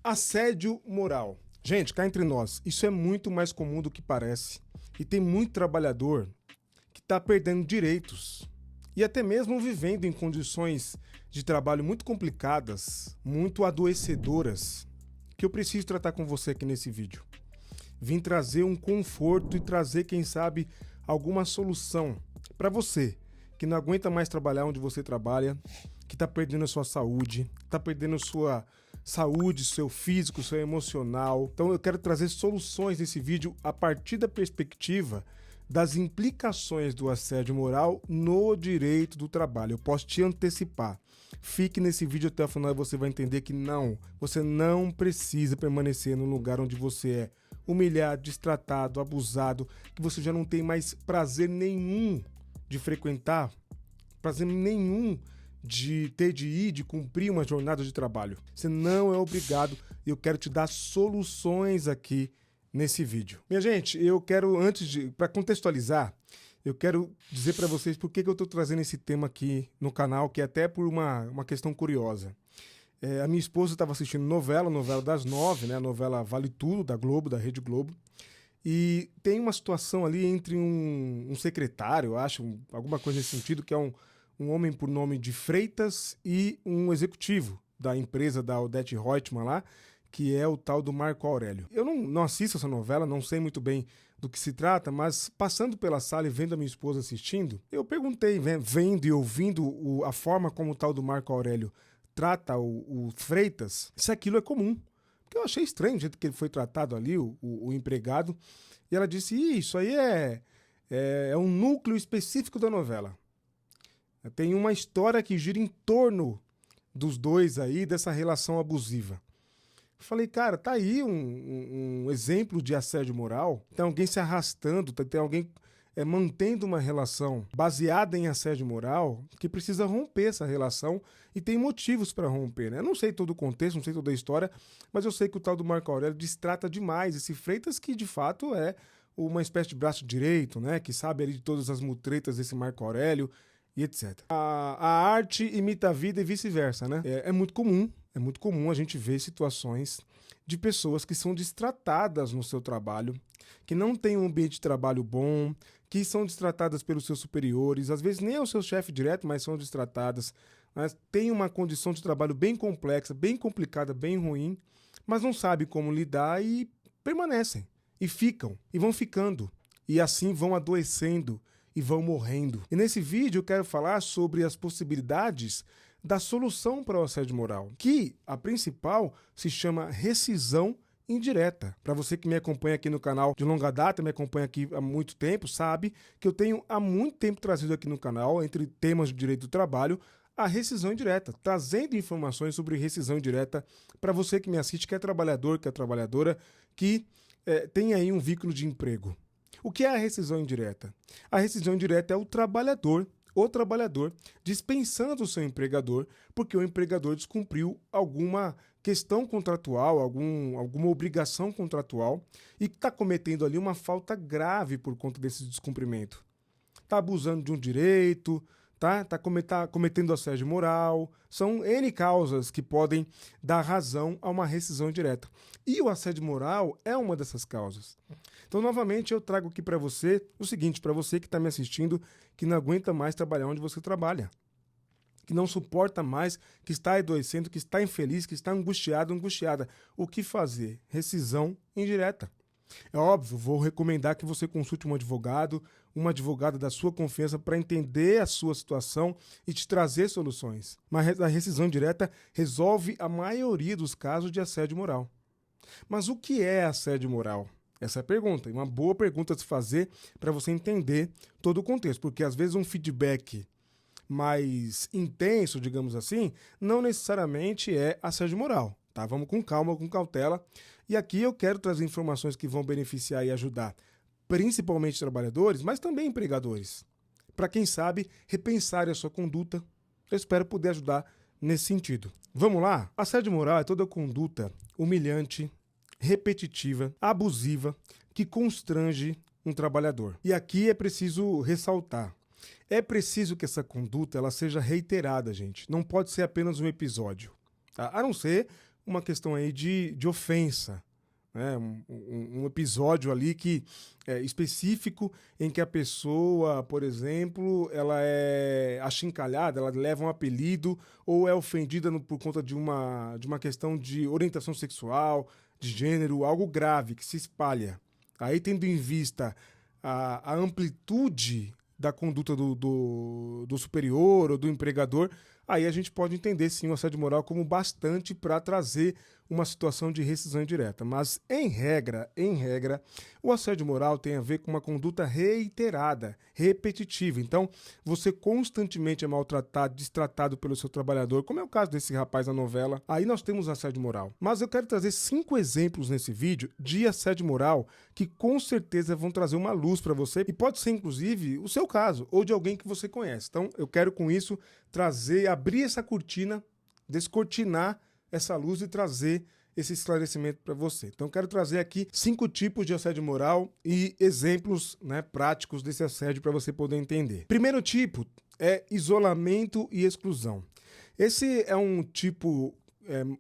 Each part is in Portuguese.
Assédio moral. Gente, cá entre nós, isso é muito mais comum do que parece. E tem muito trabalhador que está perdendo direitos e até mesmo vivendo em condições de trabalho muito complicadas, muito adoecedoras, que eu preciso tratar com você aqui nesse vídeo. Vim trazer um conforto e trazer, quem sabe, alguma solução para você que não aguenta mais trabalhar onde você trabalha, que está perdendo a sua saúde, está perdendo a sua saúde, seu físico, seu emocional. Então eu quero trazer soluções nesse vídeo a partir da perspectiva das implicações do assédio moral no direito do trabalho. Eu posso te antecipar. Fique nesse vídeo até o final e você vai entender que você não precisa permanecer no lugar onde você é humilhado, destratado, abusado, que você já não tem mais prazer nenhum de frequentar, prazer nenhum de ir, de cumprir uma jornada de trabalho. Você não é obrigado e eu quero te dar soluções aqui nesse vídeo. Minha gente, eu quero, para contextualizar, eu quero dizer para vocês por que eu estou trazendo esse tema aqui no canal, que é até por uma questão curiosa. A minha esposa estava assistindo novela das 9, né, a novela Vale Tudo, da Globo, da Rede Globo, e tem uma situação ali entre um secretário, eu acho, alguma coisa nesse sentido, que é um homem por nome de Freitas e um executivo da empresa da Odete Roitman lá, que é o tal do Marco Aurélio. Eu não assisto essa novela, não sei muito bem do que se trata, mas passando pela sala e vendo a minha esposa assistindo, eu perguntei, vendo e ouvindo a forma como o tal do Marco Aurélio trata o Freitas, se aquilo é comum. Porque eu achei estranho o jeito que ele foi tratado ali, o empregado, e ela disse, isso aí é um núcleo específico da novela. Tem uma história que gira em torno dos dois aí, dessa relação abusiva. Falei, cara, tá aí um exemplo de assédio moral. Tem alguém se arrastando, tem alguém mantendo uma relação baseada em assédio moral que precisa romper essa relação e tem motivos para romper, né? Eu não sei todo o contexto, não sei toda a história, mas eu sei que o tal do Marco Aurélio destrata demais esse Freitas, que de fato é uma espécie de braço direito, né? Que sabe ali de todas as mutretas desse Marco Aurélio e etc. A arte imita a vida e vice-versa, né? É muito comum a gente ver situações de pessoas que são destratadas no seu trabalho, que não têm um ambiente de trabalho bom, que são destratadas pelos seus superiores, às vezes nem é o seu chefe direto, mas são destratadas, mas têm uma condição de trabalho bem complexa, bem complicada, bem ruim, mas não sabem como lidar e permanecem, e ficam, e vão ficando, e assim vão adoecendo e vão morrendo. E nesse vídeo eu quero falar sobre as possibilidades da solução para o assédio moral, que a principal se chama rescisão indireta. Para você que me acompanha aqui no canal de longa data, me acompanha aqui há muito tempo, sabe que eu tenho há muito tempo trazido aqui no canal, entre temas de direito do trabalho, a rescisão indireta, trazendo informações sobre rescisão indireta para você que me assiste, que é trabalhador, que é trabalhadora, que tem aí um vínculo de emprego. O que é a rescisão indireta? A rescisão indireta é o trabalhador dispensando o seu empregador porque o empregador descumpriu alguma questão contratual, alguma obrigação contratual e está cometendo ali uma falta grave por conta desse descumprimento. Está abusando de um direito, tá cometendo assédio moral. São N causas que podem dar razão a uma rescisão indireta. E o assédio moral é uma dessas causas. Então, novamente, eu trago aqui para você o seguinte, para você que está me assistindo, que não aguenta mais trabalhar onde você trabalha, que não suporta mais, que está adoecendo, que está infeliz, que está angustiado, angustiada. O que fazer? Rescisão indireta. É óbvio, vou recomendar que você consulte um advogado, uma advogada da sua confiança para entender a sua situação e te trazer soluções. Mas a rescisão direta resolve a maioria dos casos de assédio moral. Mas o que é assédio moral? Essa é a pergunta, e uma boa pergunta a se fazer para você entender todo o contexto, porque às vezes um feedback mais intenso, digamos assim, não necessariamente é assédio moral. Tá? Vamos com calma, com cautela. E aqui eu quero trazer informações que vão beneficiar e ajudar principalmente trabalhadores, mas também empregadores. Para quem sabe, repensar a sua conduta. Eu espero poder ajudar nesse sentido. Vamos lá? Assédio moral é toda conduta humilhante, repetitiva, abusiva, que constrange um trabalhador. E aqui é preciso ressaltar. É preciso que essa conduta ela seja reiterada, gente. Não pode ser apenas um episódio. Tá? A não ser uma questão aí de ofensa, né? Um episódio ali que é específico em que a pessoa, por exemplo, ela é achincalhada, ela leva um apelido ou é ofendida por conta de uma questão de orientação sexual, de gênero, algo grave que se espalha. Aí, tendo em vista a amplitude da conduta do superior ou do empregador, aí a gente pode entender sim o assédio moral como bastante para trazer uma situação de rescisão indireta. Mas, em regra, o assédio moral tem a ver com uma conduta reiterada, repetitiva. Então, você constantemente é maltratado, destratado pelo seu trabalhador, como é o caso desse rapaz na novela. Aí nós temos assédio moral. Mas eu quero trazer 5 exemplos nesse vídeo de assédio moral que com certeza vão trazer uma luz para você e pode ser, inclusive, o seu caso ou de alguém que você conhece. Então, eu quero com isso abrir essa cortina, descortinar essa luz e trazer esse esclarecimento para você. Então, eu quero trazer aqui 5 tipos de assédio moral e exemplos, né, práticos desse assédio para você poder entender. Primeiro tipo é isolamento e exclusão. Esse é um tipo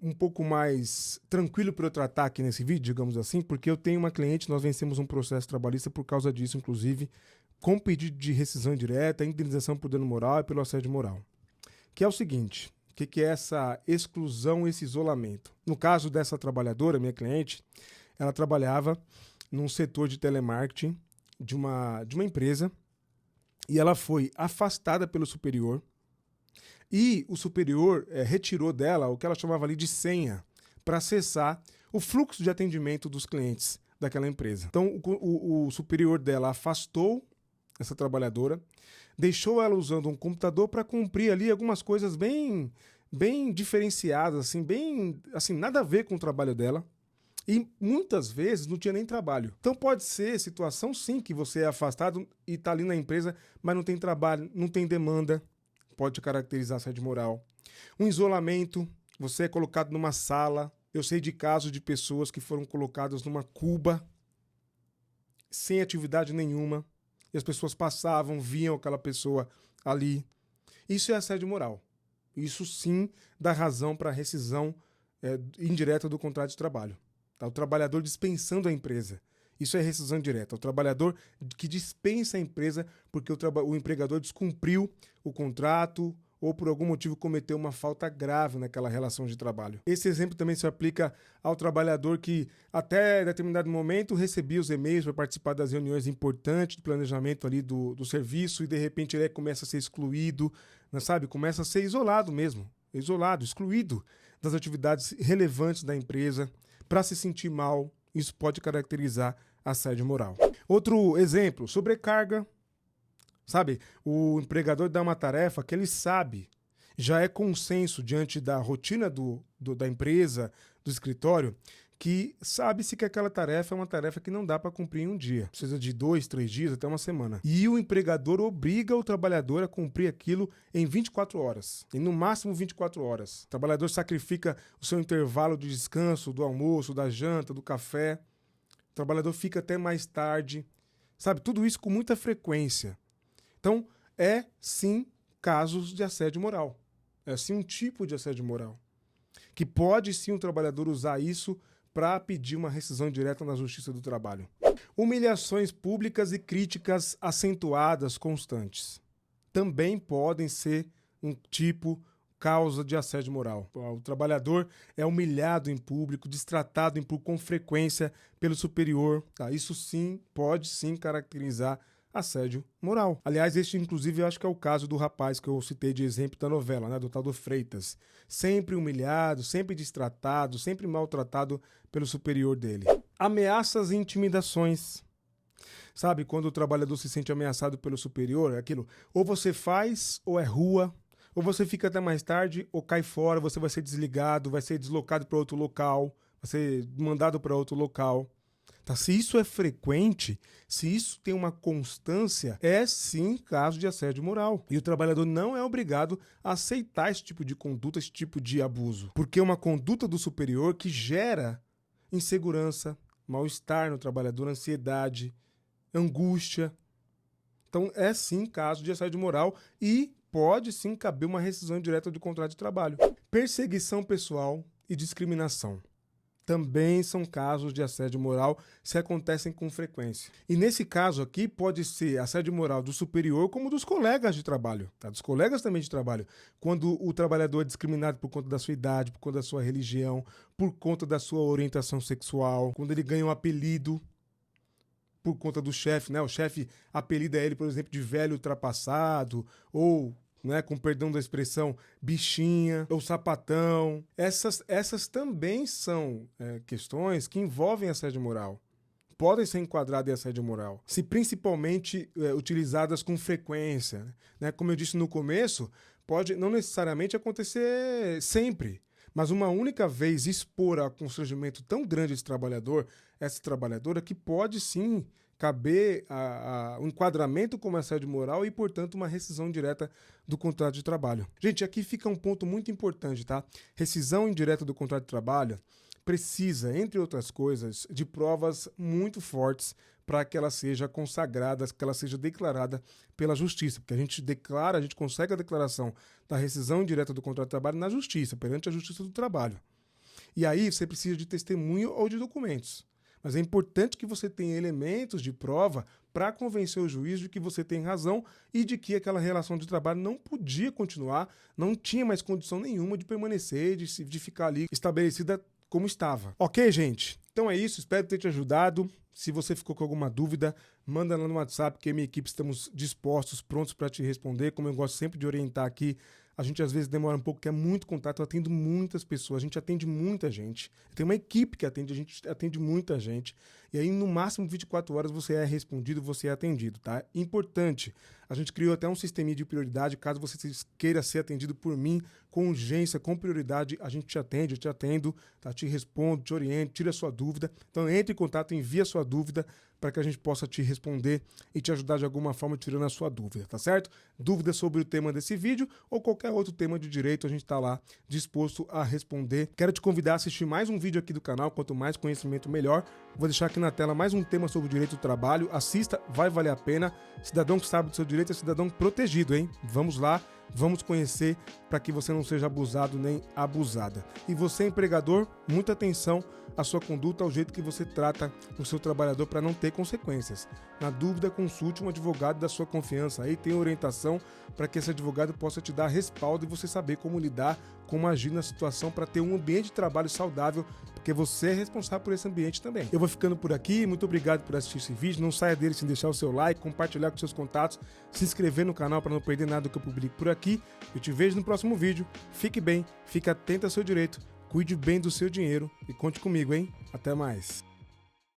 um pouco mais tranquilo para eu tratar aqui nesse vídeo, digamos assim, porque eu tenho uma cliente, nós vencemos um processo trabalhista por causa disso, inclusive, com pedido de rescisão indireta, indenização por dano moral e pelo assédio moral. Que é o seguinte: o que é essa exclusão, esse isolamento? No caso dessa trabalhadora, minha cliente, ela trabalhava num setor de telemarketing de uma empresa e ela foi afastada pelo superior e o superior retirou dela o que ela chamava ali de senha para acessar o fluxo de atendimento dos clientes daquela empresa. Então, o superior dela afastou essa trabalhadora, deixou ela usando um computador para cumprir ali algumas coisas bem diferenciadas, assim, nada a ver com o trabalho dela. E muitas vezes não tinha nem trabalho. Então pode ser situação sim que você é afastado e está ali na empresa, mas não tem trabalho, não tem demanda. Pode caracterizar assédio moral. Um isolamento, você é colocado numa sala. Eu sei de casos de pessoas que foram colocadas numa cuba, sem atividade nenhuma. E as pessoas passavam, viam aquela pessoa ali. Isso é assédio moral. Isso sim dá razão para a rescisão indireta do contrato de trabalho. Tá? O trabalhador dispensando a empresa. Isso é rescisão direta. O trabalhador que dispensa a empresa porque o empregador descumpriu o contrato ou por algum motivo cometeu uma falta grave naquela relação de trabalho. Esse exemplo também se aplica ao trabalhador que até determinado momento recebia os e-mails para participar das reuniões importantes de planejamento ali do serviço e de repente ele começa a ser excluído, né, sabe? Começa a ser isolado mesmo, excluído das atividades relevantes da empresa para se sentir mal. Isso pode caracterizar assédio moral. Outro exemplo, sobrecarga. Sabe, o empregador dá uma tarefa que ele sabe, já é consenso diante da rotina da empresa, do escritório, que sabe-se que aquela tarefa é uma tarefa que não dá para cumprir em um dia. Precisa de 2, 3 dias, até uma semana. E o empregador obriga o trabalhador a cumprir aquilo em 24 horas. E no máximo 24 horas. O trabalhador sacrifica o seu intervalo de descanso, do almoço, da janta, do café. O trabalhador fica até mais tarde. Sabe, tudo isso com muita frequência. Então, é sim casos de assédio moral. É sim um tipo de assédio moral. Que pode sim o trabalhador usar isso para pedir uma rescisão direta na Justiça do Trabalho. Humilhações públicas e críticas acentuadas constantes. Também podem ser um tipo, causa de assédio moral. O trabalhador é humilhado em público, destratado com frequência pelo superior. Tá? Isso sim, pode sim caracterizar assédio moral. Aliás, este inclusive eu acho que é o caso do rapaz que eu citei de exemplo da novela, né, do tal do Freitas. Sempre humilhado, sempre destratado, sempre maltratado pelo superior dele. Ameaças e intimidações. Sabe, quando o trabalhador se sente ameaçado pelo superior, é aquilo, ou você faz ou é rua, ou você fica até mais tarde ou cai fora, você vai ser desligado, vai ser deslocado para outro local, vai ser mandado para outro local. Tá? Se isso é frequente, se isso tem uma constância, é sim caso de assédio moral. E o trabalhador não é obrigado a aceitar esse tipo de conduta, esse tipo de abuso. Porque é uma conduta do superior que gera insegurança, mal-estar no trabalhador, ansiedade, angústia. Então é sim caso de assédio moral e pode sim caber uma rescisão direta do contrato de trabalho. Perseguição pessoal e discriminação. Também são casos de assédio moral se acontecem com frequência. E nesse caso aqui pode ser assédio moral do superior como dos colegas de trabalho, tá? Dos colegas também de trabalho. Quando o trabalhador é discriminado por conta da sua idade, por conta da sua religião, por conta da sua orientação sexual, quando ele ganha um apelido por conta do chefe, né? O chefe apelida ele, por exemplo, de velho ultrapassado ou, né, com perdão da expressão, bichinha ou sapatão. Essas também são questões que envolvem assédio moral. Podem ser enquadradas em assédio moral, se principalmente utilizadas com frequência, né? Como eu disse no começo, pode não necessariamente acontecer sempre, mas uma única vez expor a constrangimento tão grande esse trabalhador, essa trabalhadora, que pode sim caber um enquadramento como assédio moral e, portanto, uma rescisão indireta do contrato de trabalho. Gente, aqui fica um ponto muito importante, tá? Rescisão indireta do contrato de trabalho precisa, entre outras coisas, de provas muito fortes para que ela seja consagrada, que ela seja declarada pela justiça, porque a gente consegue a declaração da rescisão indireta do contrato de trabalho na justiça, perante a Justiça do Trabalho. E aí você precisa de testemunho ou de documentos. Mas é importante que você tenha elementos de prova para convencer o juiz de que você tem razão e de que aquela relação de trabalho não podia continuar, não tinha mais condição nenhuma de permanecer, de ficar ali estabelecida como estava. Ok, gente? Então é isso, espero ter te ajudado. Se você ficou com alguma dúvida, manda lá no WhatsApp, que a minha equipe estamos dispostos, prontos para te responder. Como eu gosto sempre de orientar aqui, a gente às vezes demora um pouco, porque é muito contato, eu atendo muitas pessoas, a gente atende muita gente. Tem uma equipe que atende, a gente atende muita gente. E aí, no máximo 24 horas, você é respondido, você é atendido, tá? Importante, a gente criou até um sisteminha de prioridade, caso você queira ser atendido por mim, com urgência, com prioridade, a gente te atende, eu te atendo, tá? Te respondo, te oriento, tira a sua dúvida. Então, entre em contato, envia a sua dúvida, para que a gente possa te responder e te ajudar de alguma forma tirando a sua dúvida, tá certo? Dúvidas sobre o tema desse vídeo ou qualquer outro tema de direito, a gente está lá disposto a responder. Quero te convidar a assistir mais um vídeo aqui do canal, quanto mais conhecimento melhor. Vou deixar aqui na tela mais um tema sobre o direito do trabalho. Assista, vai valer a pena. Cidadão que sabe do seu direito é cidadão protegido, hein? Vamos lá, vamos conhecer para que você não seja abusado nem abusada. E você, empregador, muita atenção à sua conduta, ao jeito que você trata o seu trabalhador para não ter consequências. Na dúvida, consulte um advogado da sua confiança. Aí tem orientação para que esse advogado possa te dar respaldo e você saber como lidar, como agir na situação para ter um ambiente de trabalho saudável, porque você é responsável por esse ambiente também. Eu vou ficando por aqui, muito obrigado por assistir esse vídeo, não saia dele sem deixar o seu like, compartilhar com seus contatos, se inscrever no canal para não perder nada do que eu publico por aqui. Eu te vejo no próximo vídeo, fique bem, fique atento ao seu direito, cuide bem do seu dinheiro e conte comigo, hein? Até mais!